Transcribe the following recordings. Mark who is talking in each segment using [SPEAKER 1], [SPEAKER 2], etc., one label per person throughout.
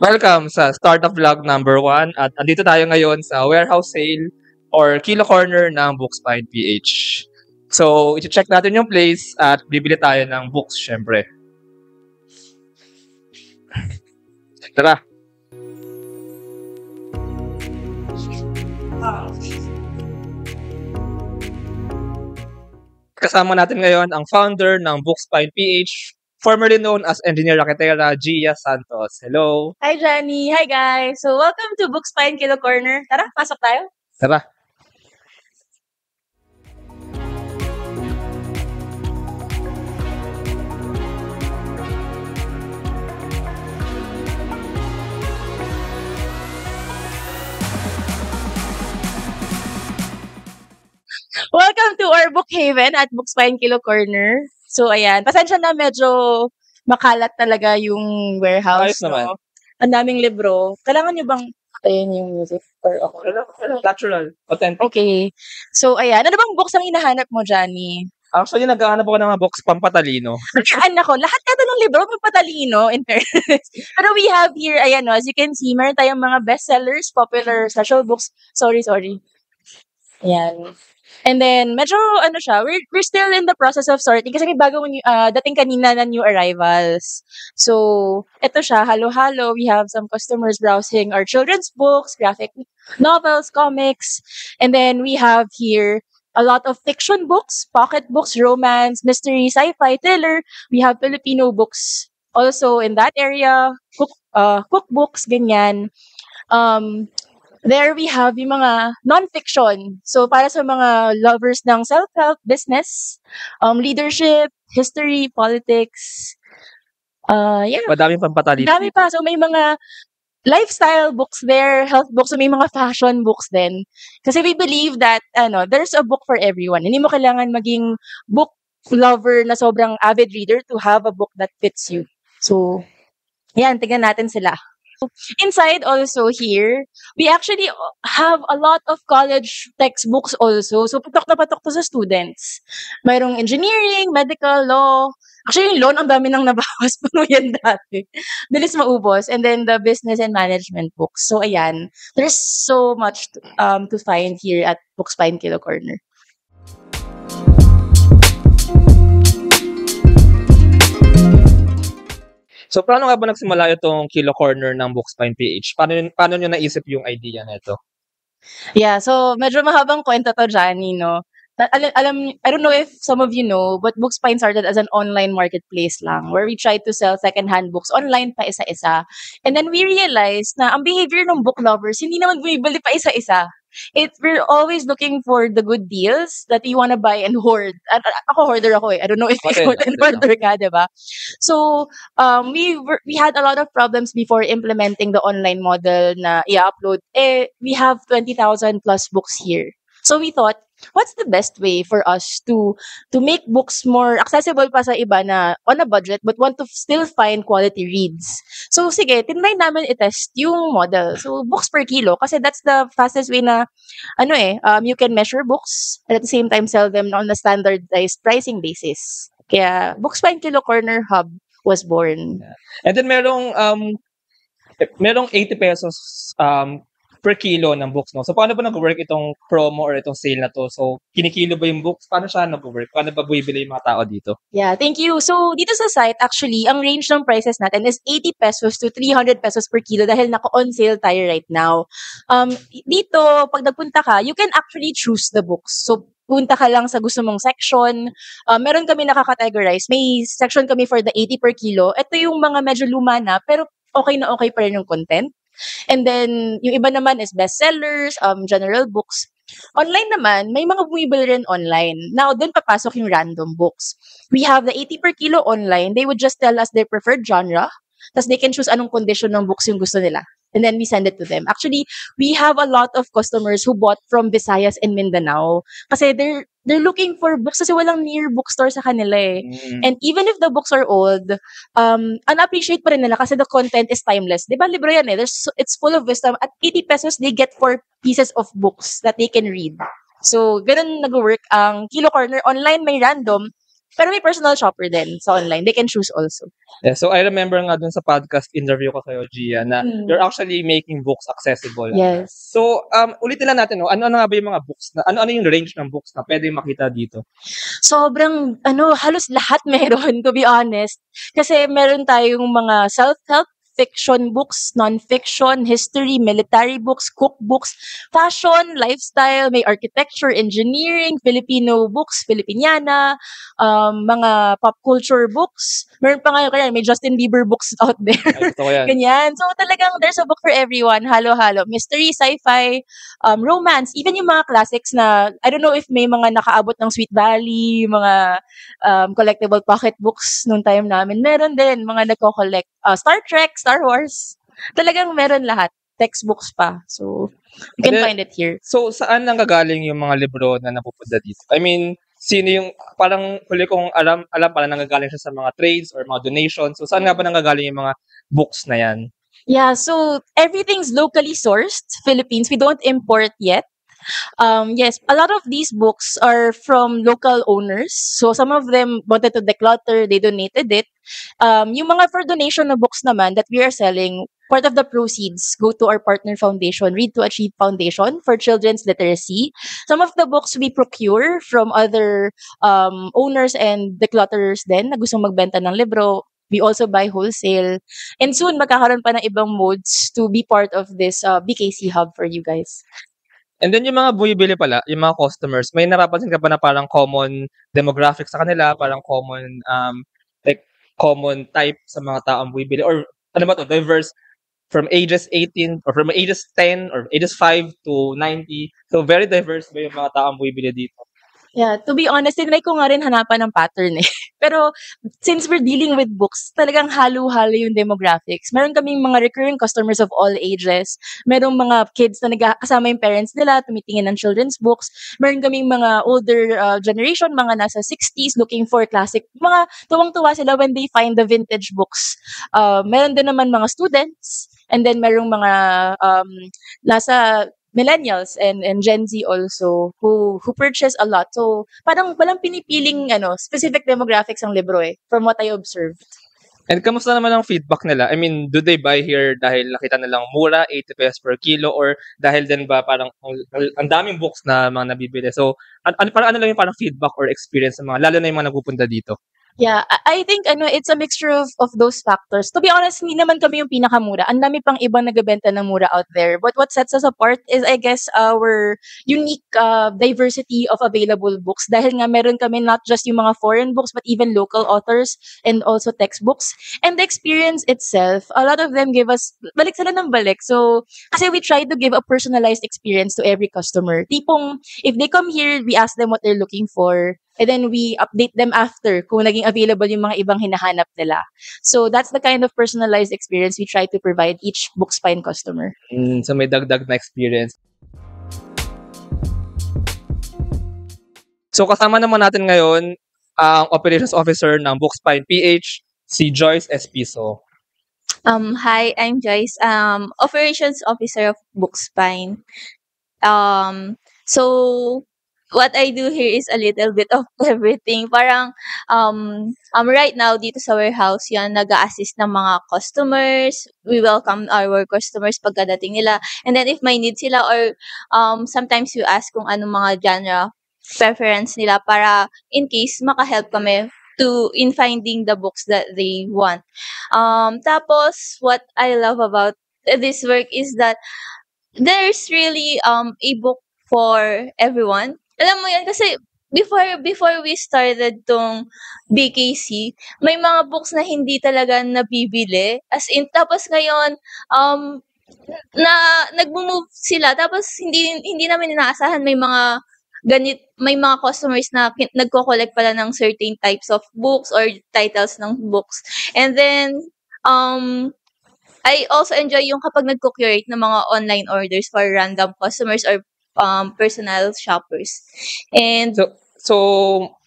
[SPEAKER 1] Welcome sa Startup Vlog number 1 at andito tayo ngayon sa warehouse sale or Kilo Corner ng Bookspine PH. So, i-check natin yung place at bibili tayo ng books, syempre. Tara! Kasama natin ngayon ang founder ng Bookspine PH, formerly known as Engineer Raquetera, Gia Santos. Hello!
[SPEAKER 2] Hi, Johnny. Hi, guys. So, welcome to Bookspine Kilo Corner. Tara, pasok tayo.
[SPEAKER 1] Tara!
[SPEAKER 2] Welcome to our book haven at Bookspine Kilo Corner. So, ayan. Pasensya na, medyo makalat talaga yung warehouse.
[SPEAKER 1] Ayos naman.
[SPEAKER 2] No? Ang daming libro. Kailangan nyo bang patayin yung music? Or okay?
[SPEAKER 1] Natural, authentic.
[SPEAKER 2] Okay. So, ayan. Ano bang books ang hinahanap mo, Johnny?
[SPEAKER 1] Actually, naghahanap ako ng mga books pampatalino.
[SPEAKER 2] Nako, lahat yata ng libro papatalino, in fairness. Pero we have here, ayan, no, as you can see, meron tayong mga bestsellers, popular special books. Sorry. Ayan. And then, medyo, we're still in the process of sorting kasi may bagong dating kanina na new arrivals. So, ito siya, halo-halo. We have some customers browsing our children's books, graphic novels, comics. And then, we have here a lot of fiction books, pocket books, romance, mystery, sci-fi, thriller. We have Filipino books also in that area, cookbooks, ganyan. There we have yung mga non-fiction. So, para sa mga lovers ng self-help, business, leadership, history, politics. Yeah.
[SPEAKER 1] Madaming pampatalino.
[SPEAKER 2] Dami pa. So, may mga lifestyle books there, health books, so may mga fashion books din. Kasi we believe that, there's a book for everyone. Hindi mo kailangan maging book lover na sobrang avid reader to have a book that fits you. So, yan, tignan natin sila. Inside also here, we actually have a lot of college textbooks also. So, patok na patok to sa students. Mayroong engineering, medical, law. Actually, yung law, ang dami nang nabawas. Puno yan dati. Bilis maubos. And then the business and management books. So, ayan. There's so much to find here at Bookspine Kilo Corner.
[SPEAKER 1] So, paano nga ba nagsimula itong Kilo Corner ng Bookspine PH? Paano nyo naisip yung idea na ito?
[SPEAKER 2] Yeah, so medyo mahabang kwento to, Johnny, no? Alam, I don't know if some of you know, but Bookspine started as an online marketplace lang where we tried to sell second-hand books online pa isa-isa. And then we realized na ang behavior ng book lovers, hindi naman bumibili pa isa-isa. We're always looking for the good deals that you wanna buy and hoard. Ako hoarder ako eh. I don't know if ikaw and hoarder ka, diba? So, we had a lot of problems before implementing the online model na i-upload. We have 20,000 plus books here. So we thought, what's the best way for us to make books more accessible pa sa iba na on a budget but want to still find quality reads? So sige, tinry namin i-test yung model. So books per kilo kasi that's the fastest way na you can measure books and at the same time sell them on a standardized pricing basis. Kaya Bookspine Kilo Corner Hub was born.
[SPEAKER 1] And then merong 80 pesos per kilo ng books, no? So, paano ba nag-work itong promo or itong sale na to? So, kinikilo ba yung books? Paano siya nag-work? Paano ba bumibili yung mga tao dito?
[SPEAKER 2] Yeah, thank you. So, dito sa site, actually, ang range ng prices natin is 80 pesos to 300 pesos per kilo dahil naka-on sale tayo right now. Dito, pag nagpunta ka, you can actually choose the books. So, punta ka lang sa gusto mong section. Meron kami nakakategorize. May section kami for the 80 per kilo. Ito yung mga medyo luma na, pero okay na okay pa rin yung content. And then, yung iba naman is bestsellers, general books. Online naman, may mga bumibili rin online. Now, doon papasok yung random books. We have the 80 per kilo online. They would just tell us their preferred genre. Tapos they can choose anong condition ng books yung gusto nila. And then we send it to them. Actually, we have a lot of customers who bought from Visayas and Mindanao. Kasi they're looking for books kasi walang near bookstore sa kanila eh. And even if the books are old, un-appreciate pa rin nila kasi the content is timeless. Di ba libro yan eh? It's full of wisdom. At 80 pesos, they get 4 pieces of books that they can read. So, ganun nag-work ang Kilo Corner. Online may random. Pero may personal shopper din sa online. They can choose also.
[SPEAKER 1] Yeah, so I remember nga dun sa podcast interview ko sa'yo, Gia, na you're actually making books accessible.
[SPEAKER 2] Yes.
[SPEAKER 1] So, ulitin lang natin, no? Ano nga ba yung mga books na, ano yung range ng books na pwede makita dito?
[SPEAKER 2] Sobrang, halos lahat meron, to be honest. Kasi meron tayong mga self-help fiction books, non-fiction, history, military books, cookbooks, fashion, lifestyle, may architecture, engineering, Filipino books, Filipiniana, mga pop culture books. Meron pa ngayon kaya may Justin Bieber books out there.
[SPEAKER 1] Ay, gusto ko yan.
[SPEAKER 2] Ganyan. So talagang there's a book for everyone. Halo-halo. Mystery, sci-fi, romance, even yung mga classics na, I don't know if may mga nakaabot ng Sweet Valley, mga collectible pocket books nung time namin. Meron din mga nagko-collect. Star Trek, Star Wars. Talagang meron lahat. Textbooks pa. So, you can find it here.
[SPEAKER 1] So, saan nanggagaling yung mga libro na napupunta dito? I mean, sino yung, parang huli kong alam parang nanggagaling siya sa mga trades or mga donations. So, saan nga ba nanggagaling yung mga books na yan?
[SPEAKER 2] Yeah, so everything's locally sourced, Philippines. We don't import yet. Yes, a lot of these books are from local owners. So some of them wanted to declutter, they donated it. Yung mga for donation na books naman that we are selling, part of the proceeds go to our partner foundation, Read to Achieve Foundation, for children's literacy. Some of the books we procure from other owners and declutterers din na gustong magbenta ng libro. We also buy wholesale. And soon, magkakaroon pa ng ibang modes to be part of this BKC hub for you guys.
[SPEAKER 1] And then yung mga bumibili pala, yung mga customers, may napapansin ka ba na parang common demographics sa kanila, parang common common type sa mga taong bumibili, or ano ba to, diverse from ages 18 or from ages 10 or ages 5 to 90. So very diverse ba yung mga taong bumibili dito?
[SPEAKER 2] Yeah, to be honest, tinry ko nga rin hanapan ng pattern eh. Pero since we're dealing with books, talagang halo-halo yung demographics. Meron kaming mga recurring customers of all ages. Merong mga kids na kasama yung parents nila, tumitingin ng children's books. Meron kaming mga older generation, mga nasa 60s, looking for classic. Mga tuwang-tuwa sila when they find the vintage books. Meron din naman mga students. And then merong mga nasa millennials and Gen Z also who purchase a lot. So, parang walang pinipiling specific demographics ang libro from what I observed.
[SPEAKER 1] And kamusta naman ang feedback nila? I mean, do they buy here dahil nakita nilang mura, 80 pesos per kilo, or dahil din ba parang ang daming books na mga nabibili? So, parang ano lang yung parang feedback or experience ng mga, lalo na yung mga nagpupunta dito?
[SPEAKER 2] Yeah, I think it's a mixture of those factors. To be honest, hindi naman kami yung pinakamura. Ang dami pang ibang nagbebenta ng mura out there. But what sets us apart is, I guess, our unique diversity of available books. Dahil nga meron kami not just yung mga foreign books, but even local authors and also textbooks. And the experience itself, a lot of them give us balik sila ng balik. So, kasi we try to give a personalized experience to every customer. Tipong, if they come here, we ask them what they're looking for. And then we update them after kung naging available yung mga ibang hinahanap nila. So that's the kind of personalized experience we try to provide each Bookspine customer.
[SPEAKER 1] So may dagdag na experience. So kasama naman natin ngayon ang Operations Officer ng Bookspine PH, si Joyce Espiso.
[SPEAKER 3] Hi, I'm Joyce, Operations Officer of Bookspine. So what I do here is a little bit of everything. Parang, right now, dito sa warehouse, yan, nag-a-assist ng mga customers. We welcome our customers pagkadating nila. And then, if may need sila or sometimes you ask kung anong mga genre preference nila para in case makahelp kami in finding the books that they want. Tapos, what I love about this work is that there's really a book for everyone. Alam mo yan, kasi before we started tong BKC, may mga books na hindi talaga nabibili. As in, tapos ngayon, nag-move sila. Tapos, hindi namin inaasahan may mga customers na nagko-collect pala ng certain types of books or titles ng books. And then, I also enjoy yung kapag nagko-curate ng mga online orders for random customers or personal shoppers. And
[SPEAKER 1] so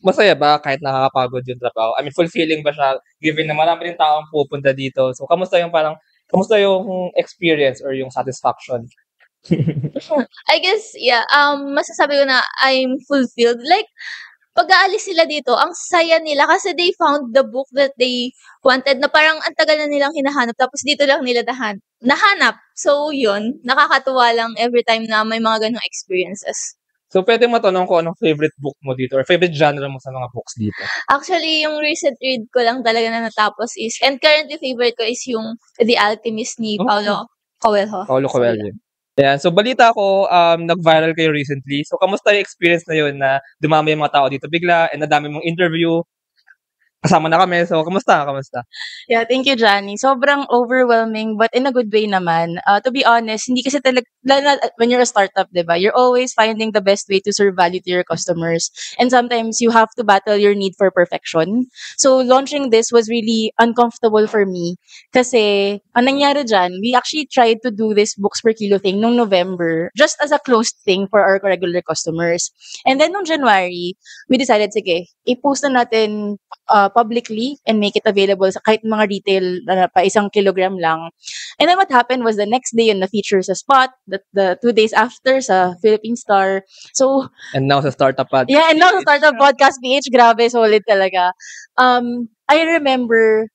[SPEAKER 1] masaya ba kahit nakakapagod yung trabaho? I mean, fulfilling ba siya given na marami rin taong pupunta dito? So kamusta yung experience or yung satisfaction?
[SPEAKER 3] I guess masasabi ko na I'm fulfilled. Like pag-aalis sila dito, ang saya nila kasi they found the book that they wanted na parang ang tagal na nilang hinahanap tapos dito lang nila nahanap. So, yun, nakakatuwa lang every time na may mga ganong experiences.
[SPEAKER 1] So, pwede matanong ko anong favorite book mo dito or favorite genre mo sa mga books dito?
[SPEAKER 3] Actually, yung recent read ko lang talaga na natapos is, and currently favorite ko is yung The Alchemist ni Paulo Coelho.
[SPEAKER 1] Paulo Coelho. Yeah, so balita ko, nag-viral kayo recently. So, kamusta yung experience na yun na dumami yung mga tao dito bigla and nadami mong interview? Kasama na kami. So, kamusta?
[SPEAKER 2] Yeah, thank you, Johnny. Sobrang overwhelming, but in a good way naman. To be honest, hindi kasi talaga, when you're a startup, diba, you're always finding the best way to serve value to your customers. And sometimes you have to battle your need for perfection. So, launching this was really uncomfortable for me. Kasi, ang nangyari dyan, we actually tried to do this books per kilo thing nung November, just as a closed thing for our regular customers. And then nung January, we decided, sige, i-post na natin publicly and make it available sa kahit mga retail na pa 1 kilogram lang. And then what happened was the next day yun na-feature sa Spot, the 2 days after sa Philippine Star. So,
[SPEAKER 1] And now sa Startup Pod.
[SPEAKER 2] yeah, and now sa Startup Podcast PH, grabe, solid talaga. I remember,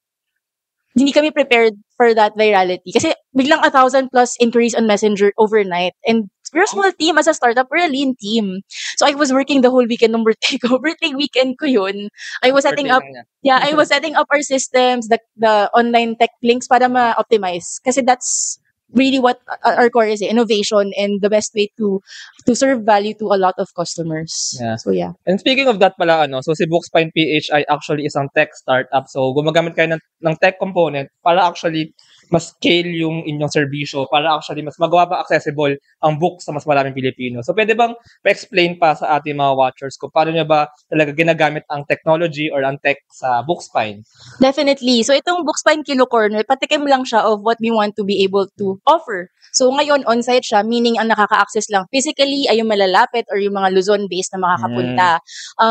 [SPEAKER 2] hindi kami prepared for that virality. Kasi biglang 1,000 plus inquiries on Messenger overnight. And we're a small team as a startup. We're a lean team. So I was working the whole weekend ng birthday ko. Birthday weekend ko yun. I was setting up our systems, the online tech links para ma-optimize. Kasi that's really what our core is, innovation and the best way to serve value to a lot of customers.
[SPEAKER 1] Yeah.
[SPEAKER 2] So yeah.
[SPEAKER 1] And speaking of that pala, so si Bookspine PH ay actually isang tech startup. So gumagamit kayo ng tech component para actually mas scale yung inyong serbisyo, para actually mas magawa pa accessible ang book sa mas maraming Pilipino. So pwede bang pa-explain pa sa ating mga watchers kung paano niya ba talaga ginagamit ang technology or ang tech sa Bookspine?
[SPEAKER 2] Definitely. So itong Bookspine Kilo Corner, patikim lang siya of what we want to be able to offer. So ngayon, on-site siya, meaning ang nakaka-access lang physically ay yung malalapit or yung mga Luzon-based na makakapunta.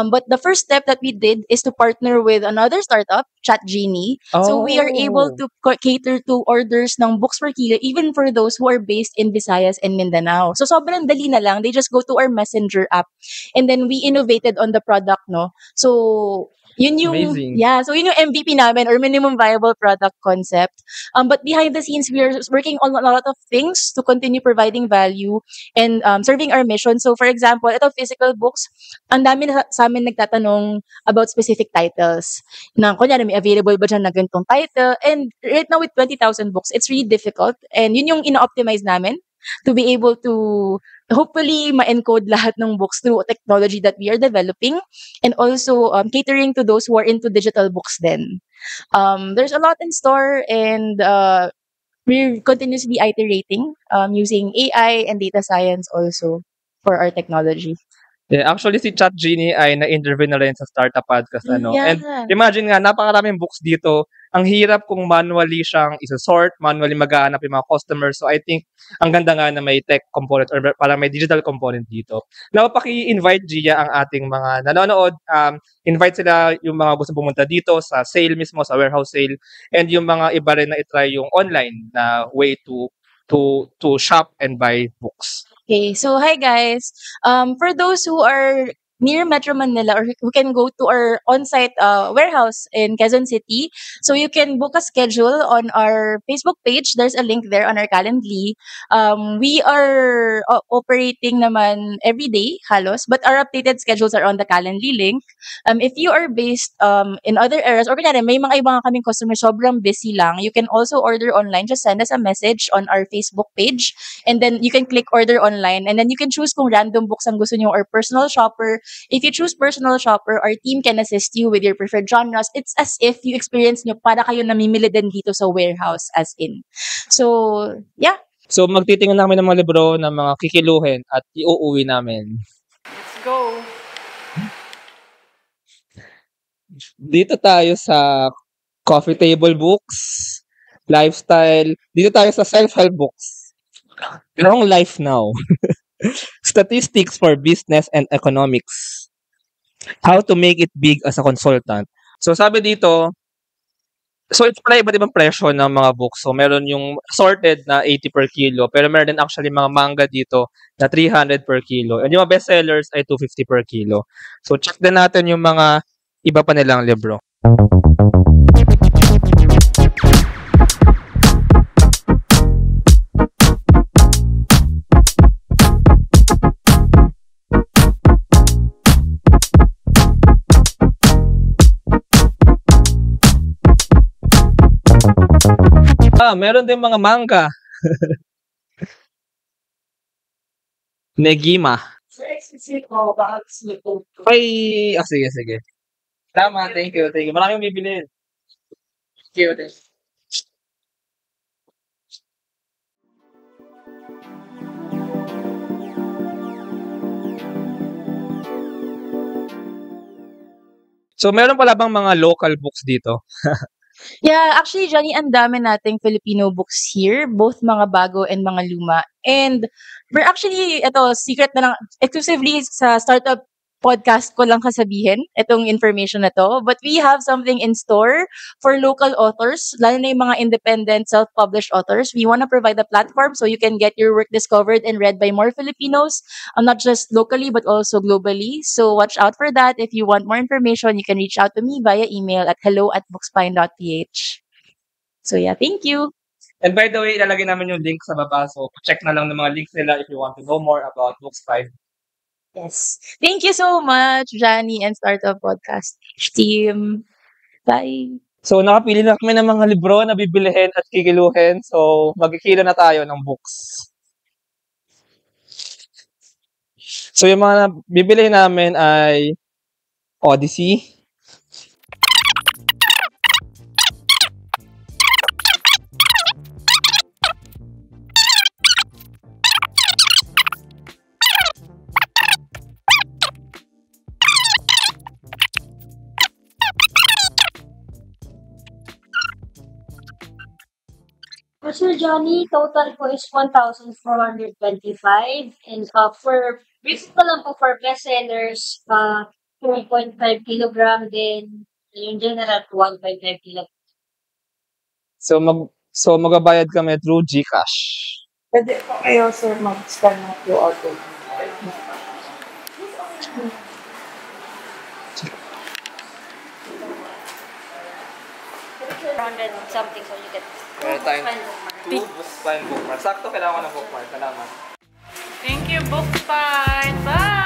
[SPEAKER 2] But the first step that we did is to partner with another startup, ChatGenie. So we are able to cater to orders ng books per kilo even for those who are based in Visayas and Mindanao. So sobrang dali na lang. They just go to our Messenger app and then we innovated on the product, no? So yun yung
[SPEAKER 1] Amazing.
[SPEAKER 2] Yeah, so yun yung MVP namin or minimum viable product concept. But behind the scenes, we are working on a lot of things to continue providing value and serving our mission. So for example, ito physical books, ang dami na sa amin nagtatanong about specific titles. Na kunyari may available ba dyan na ganitong title? And right now with 20,000 books, it's really difficult. And yun yung ina-optimize namin to be able to hopefully ma-encode lahat ng books through technology that we are developing and also catering to those who are into digital books then. There's a lot in store and we're continuously iterating using AI and data science also for our technology.
[SPEAKER 1] Yeah, actually si ChatGenie ay na-interview na rin sa Startup Podcast. And
[SPEAKER 2] Yeah.
[SPEAKER 1] imagine nga, napakaraming books dito. Ang hirap kung manually siyang isa-sort, manually maghahanap yung mga customers. So I think ang ganda nga na may tech component or parang may digital component dito. Now, paki-invite Gia ang ating mga nanonood. Invite sila yung mga gusto pumunta dito sa sale mismo, sa warehouse sale. And yung mga iba rin na itry yung online na way to shop and buy books.
[SPEAKER 2] Okay, so hi guys. For those who are near Metro Manila or who can go to our on-site warehouse in Quezon City, so you can book a schedule on our Facebook page. There's a link there on our Calendly. We are operating naman every day, halos, but our updated schedules are on the Calendly link. If you are based in other areas, or kunyari, may mga ibang kaming customers sobrang busy lang, you can also order online. Just send us a message on our Facebook page, and then you can click order online, and then you can choose kung random books ang gusto nyo or personal shopper. If you choose personal shopper, our team can assist you with your preferred genres. It's as if you experience nyo para kayo namimili din dito sa warehouse as in. So, yeah.
[SPEAKER 1] So magtitingnan namin ng mga libro ng mga kikiluhin at iuuwi namin.
[SPEAKER 2] Let's go.
[SPEAKER 1] Dito tayo sa coffee table books, lifestyle. Dito tayo sa self-help books. Long life now. Statistics for business and economics. How to make it big as a consultant. So sabi dito, So, ito pala iba't ibang presyo ng mga books. So, meron yung sorted na 80 per kilo, pero meron din actually mga manga dito na 300 per kilo. And yung mga bestsellers ay 250 per kilo. So, check din natin yung mga iba pa nilang libro. Meron din mga manga. Negima. Ay, sige, sige. Tama, thank you. Maraming bibilhin. Thank you. So, meron pala bang mga local books dito?
[SPEAKER 2] Yeah, actually, Johnny, ang dami nating Filipino books here, both mga bago and mga luma. And we're actually, secret na lang, exclusively sa startup podcast ko lang kasabihin, itong information na to. But we have something in store for local authors, lalo na yung mga independent, self-published authors. We want to provide a platform so you can get your work discovered and read by more Filipinos, not just locally, but also globally. So watch out for that. If you want more information, you can reach out to me via email at hello@bookspine.ph. So yeah, thank you.
[SPEAKER 1] And by the way, ilalagay namin yung link sa baba. So, check na lang ng mga links nila if you want to know more about Books 5.
[SPEAKER 2] Yes. Thank you so much, Johnny and Startup Podcast team. Bye.
[SPEAKER 1] So, nakapili na kami ng mga libro na bibilihin at kikiluhin. So, magkikilo na tayo ng books. So, yung mga bibilihin namin ay Odyssey,
[SPEAKER 4] Sir Johnny, total po is 1,425. And for, brief ko lang po for bestsellers, 2.5 kilogram, then yung general 1.5 kilogram.
[SPEAKER 1] So magbabayad kami through GCash.
[SPEAKER 5] Pwede po kayo, sir, mag-scan ng QR code.
[SPEAKER 4] 100 something, so you get
[SPEAKER 1] Meron tayong 2 Books 5 bookmark. Sakto kailangan ko ng bookmark. Salamat.
[SPEAKER 5] Thank you, Bookspine. Bye!